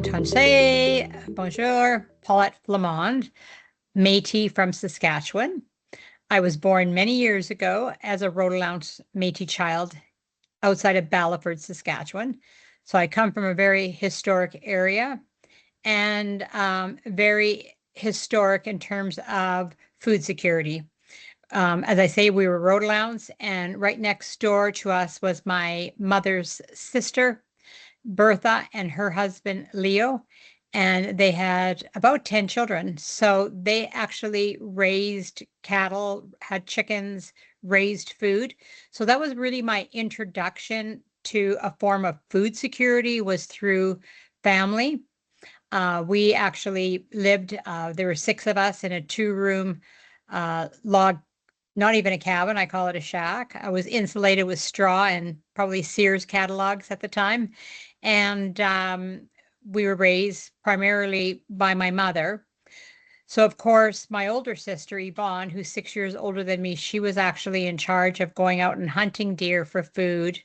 Tansei, bonjour, Paulette Flamond, Métis from Saskatchewan. I was born many years ago as a Rhode Island Métis child outside of Balliford, Saskatchewan. So I come from a very historic area and very historic in terms of food security. As I say, we were Rhode Islands, and right next door to us was my mother's sister, Bertha, and her husband, Leo, and they had about 10 children. So they actually raised cattle, had chickens, raised food. So that was really my introduction to a form of food security, was through family. We actually lived, there were 6 of us in a 2-room log, not even a cabin, I call it a shack. I was insulated with straw and probably Sears catalogs at the time. And we were raised primarily by my mother. So, of course, my older sister, Yvonne, who's 6 years older than me, she was actually in charge of going out and hunting deer for food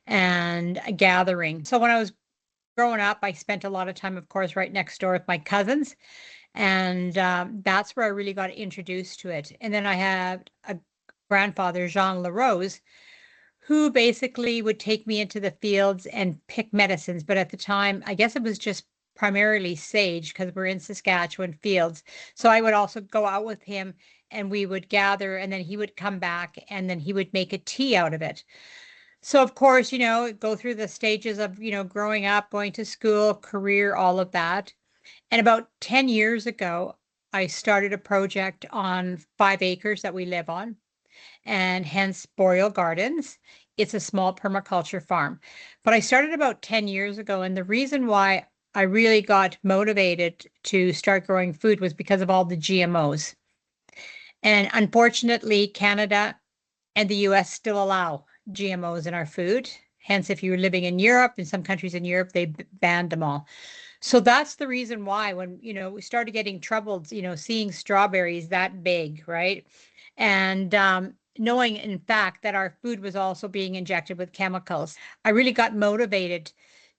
and gathering. So when I was growing up, I spent a lot of time, of course, right next door with my cousins. And that's where I really got introduced to it. And then I had a grandfather, Jean LaRose, who basically would take me into the fields and pick medicines. But at the time, I guess it was just primarily sage because we're in Saskatchewan fields. So I would also go out with him and we would gather, and then he would come back and then he would make a tea out of it. So of course, go through the stages of, growing up, going to school, career, all of that. And about 10 years ago, I started a project on 5 acres that we live on, and hence Boreal Gardens. It's a small permaculture farm. But I started about 10 years ago, and the reason why I really got motivated to start growing food was because of all the GMOs. And unfortunately, Canada and the US still allow GMOs in our food. Hence, if you were living in Europe, in some countries in Europe, they banned them all. So that's the reason why when, we started getting troubled, seeing strawberries that big, right? And knowing, in fact, that our food was also being injected with chemicals, I really got motivated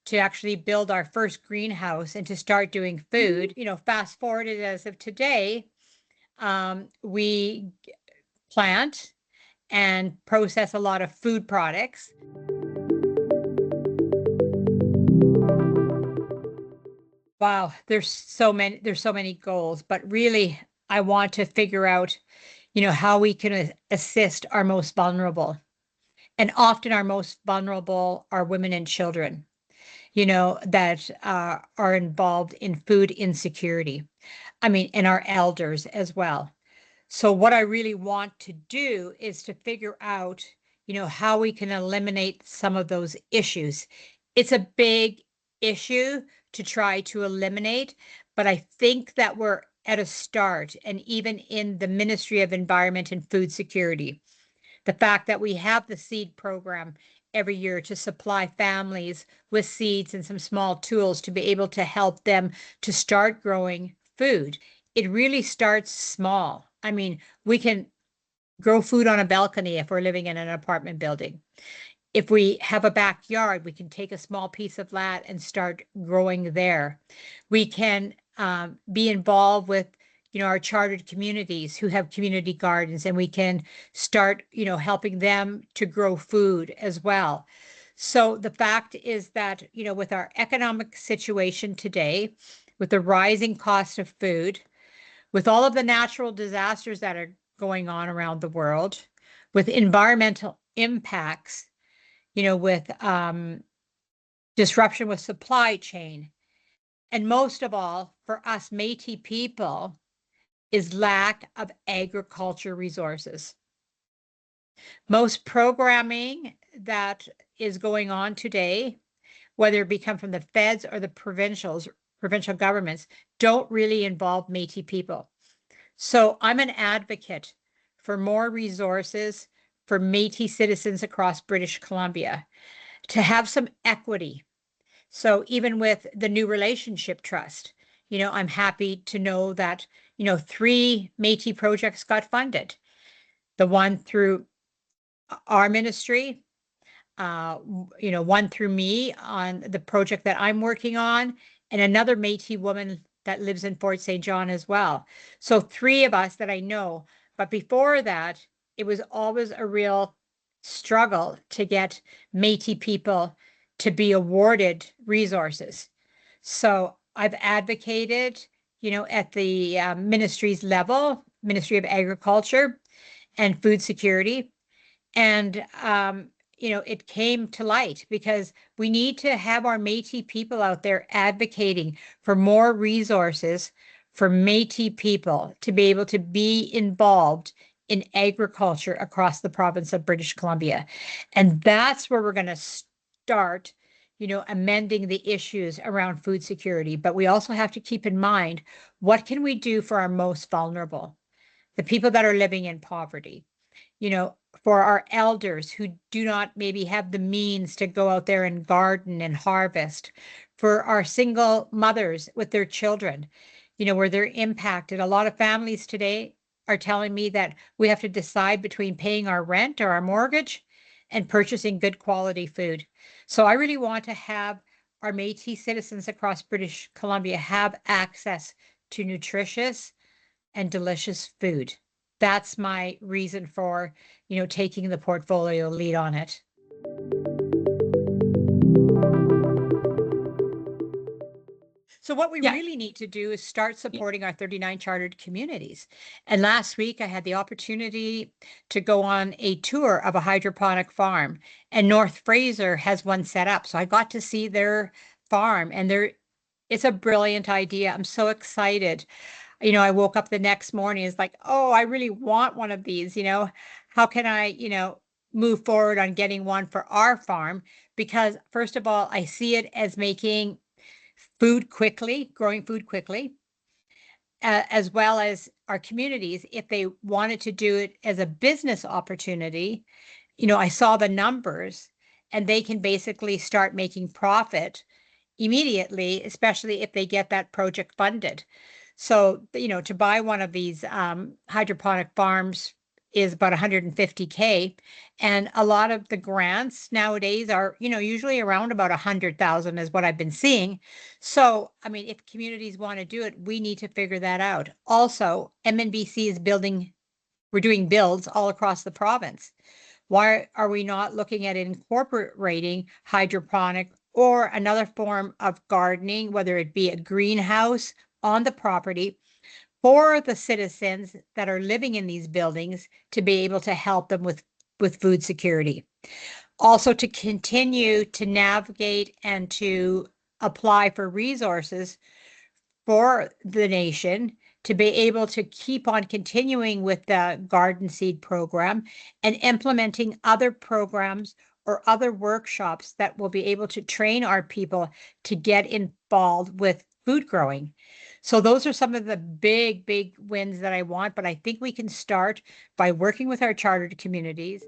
to actually build our first greenhouse and to start doing food. Fast forwarded as of today, we plant and process a lot of food products. Wow, there's so many goals, but really I want to figure out, how we can assist our most vulnerable. And often our most vulnerable are women and children, that are involved in food insecurity. I mean, and our elders as well. So what I really want to do is to figure out, how we can eliminate some of those issues. It's a big issue to try to eliminate, but I think that we're at a start. And even in the Ministry of Environment and Food Security, the fact that we have the seed program every year to supply families with seeds and some small tools to be able to help them to start growing food. It really starts small. I mean, we can grow food on a balcony if we're living in an apartment building. If we have a backyard, we can take a small piece of that and start growing there. We can be involved with, our chartered communities who have community gardens, and we can start, helping them to grow food as well. So the fact is that, with our economic situation today, with the rising cost of food, with all of the natural disasters that are going on around the world, with environmental impacts, with disruption with supply chain, and most of all, for us Métis people, is lack of agriculture resources. Most programming that is going on today, whether it be come from the feds or the provincial governments, don't really involve Métis people. So I'm an advocate for more resources for Métis citizens across British Columbia, to have some equity. So even with the new relationship trust, I'm happy to know that, 3 Métis projects got funded. The one through our ministry, one through me on the project that I'm working on, and another Métis woman that lives in Fort St. John as well. So 3 of us that I know. But before that, it was always a real struggle to get Métis people to be awarded resources. So I've advocated, at the ministry's level, Ministry of Agriculture and Food Security. And, it came to light because we need to have our Métis people out there advocating for more resources for Métis people to be able to be involved in agriculture across the province of British Columbia. And that's where we're going to start, amending the issues around food security. But we also have to keep in mind, what can we do for our most vulnerable, the people that are living in poverty? For our elders who do not maybe have the means to go out there and garden and harvest, for our single mothers with their children, where they're impacted. A lot of families today are telling me that we have to decide between paying our rent or our mortgage and purchasing good quality food. So I really want to have our Métis citizens across British Columbia have access to nutritious and delicious food. That's my reason for, taking the portfolio lead on it. So what we really need to do is start supporting our 39 chartered communities. And last week I had the opportunity to go on a tour of a hydroponic farm, and North Fraser has one set up. So I got to see their farm, and it's a brilliant idea. I'm so excited. I woke up the next morning, it's like, oh, I really want one of these, how can I, move forward on getting one for our farm? Because first of all, I see it as making food quickly, growing food quickly, as well as our communities, if they wanted to do it as a business opportunity, I saw the numbers, and they can basically start making profit immediately, especially if they get that project funded. So, to buy one of these hydroponic farms is about $150K. And a lot of the grants nowadays are, usually around about 100,000 is what I've been seeing. So, I mean, if communities want to do it, we need to figure that out. Also, MNBC is we're doing builds all across the province. Why are we not looking at incorporating hydroponic or another form of gardening, whether it be a greenhouse on the property, for the citizens that are living in these buildings to be able to help them with food security? Also, to continue to navigate and to apply for resources for the nation to be able to keep on continuing with the garden seed program and implementing other programs or other workshops that will be able to train our people to get involved with food growing. So those are some of the big, big wins that I want, but I think we can start by working with our chartered communities.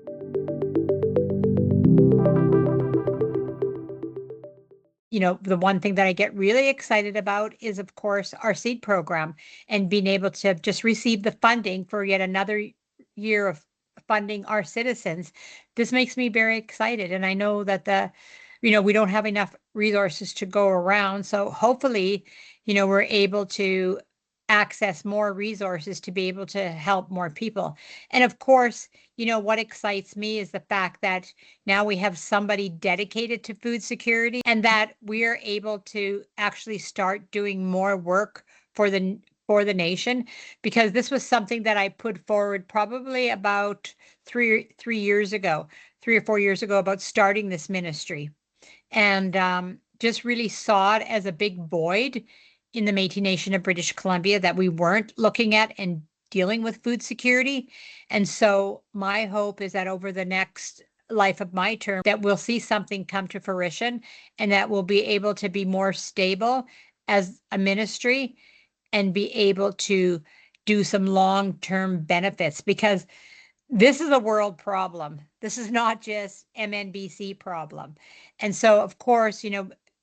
The one thing that I get really excited about is, of course, our seed program and being able to just receive the funding for yet another year of funding our citizens. This makes me very excited. And I know that we don't have enough resources to go around. So hopefully, we're able to access more resources to be able to help more people. And of course, what excites me is the fact that now we have somebody dedicated to food security, and that we are able to actually start doing more work for the nation, because this was something that I put forward probably about 3 or 4 years ago, about starting this ministry, and just really saw it as a big void in the Métis Nation of British Columbia that we weren't looking at and dealing with food security. And so my hope is that over the next life of my term, that we'll see something come to fruition, and that we'll be able to be more stable as a ministry and be able to do some long-term benefits, because this is a world problem. This is not just MNBC problem. And so, of course,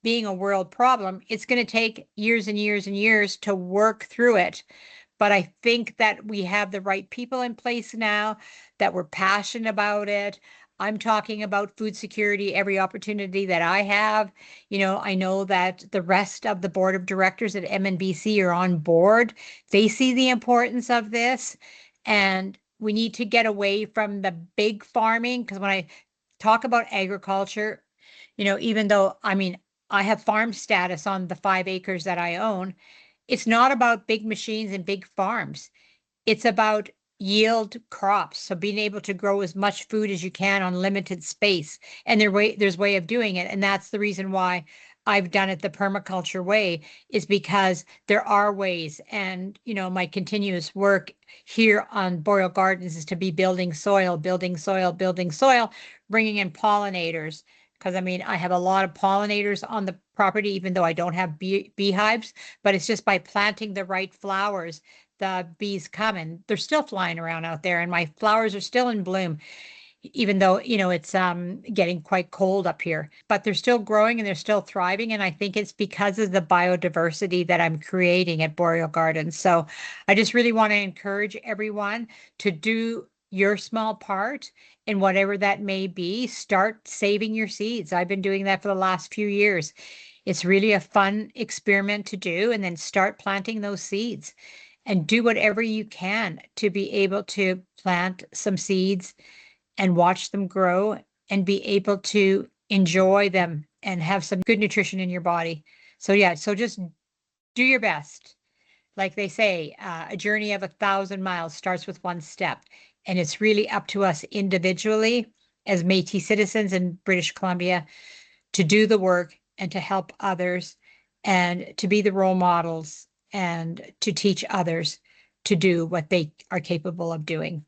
being a world problem, it's going to take years and years and years to work through it. but I think that we have the right people in place now, that we're passionate about it. I'm talking about food security every opportunity that I have. I know that the rest of the board of directors at MNBC are on board. They see the importance of this, and we need to get away from the big farming, because when I talk about agriculture, even though, I have farm status on the 5 acres that I own, it's not about big machines and big farms. It's about yield crops. So being able to grow as much food as you can on limited space. And there's way of doing it. And that's the reason why I've done it the permaculture way, is because there are ways. And, my continuous work here on Boreal Gardens is to be building soil, building soil, building soil, bringing in pollinators. Because I have a lot of pollinators on the property, even though I don't have beehives, but it's just by planting the right flowers, the bees come, and they're still flying around out there, and my flowers are still in bloom, even though, it's getting quite cold up here, but they're still growing and they're still thriving. And I think it's because of the biodiversity that I'm creating at Boreal Gardens. So I just really want to encourage everyone to do your small part in whatever that may be. Start saving your seeds. I've been doing that for the last few years. It's really a fun experiment to do, and then start planting those seeds and do whatever you can to be able to plant some seeds and watch them grow and be able to enjoy them and have some good nutrition in your body. So yeah, so just do your best. Like they say, a journey of 1,000 miles starts with one step. And it's really up to us individually as Métis citizens in British Columbia to do the work and to help others and to be the role models and to teach others to do what they are capable of doing.